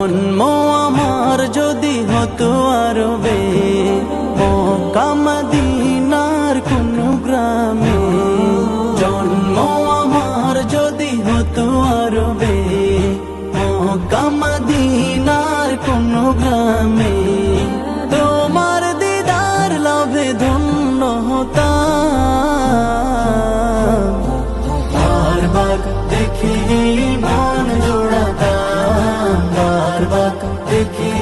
জন্ম আমার যদি হতো আরবে, মক্কা মদিনার কোন গ্রামে। জন্ম আমার যদি হতো আরবে, মক্কা মদিনার কোন গ্রামে। তোমার দিদার লাভে ধন্য হতাম, বারবার দেখি মন জোড়াতাম, বারবার দেখি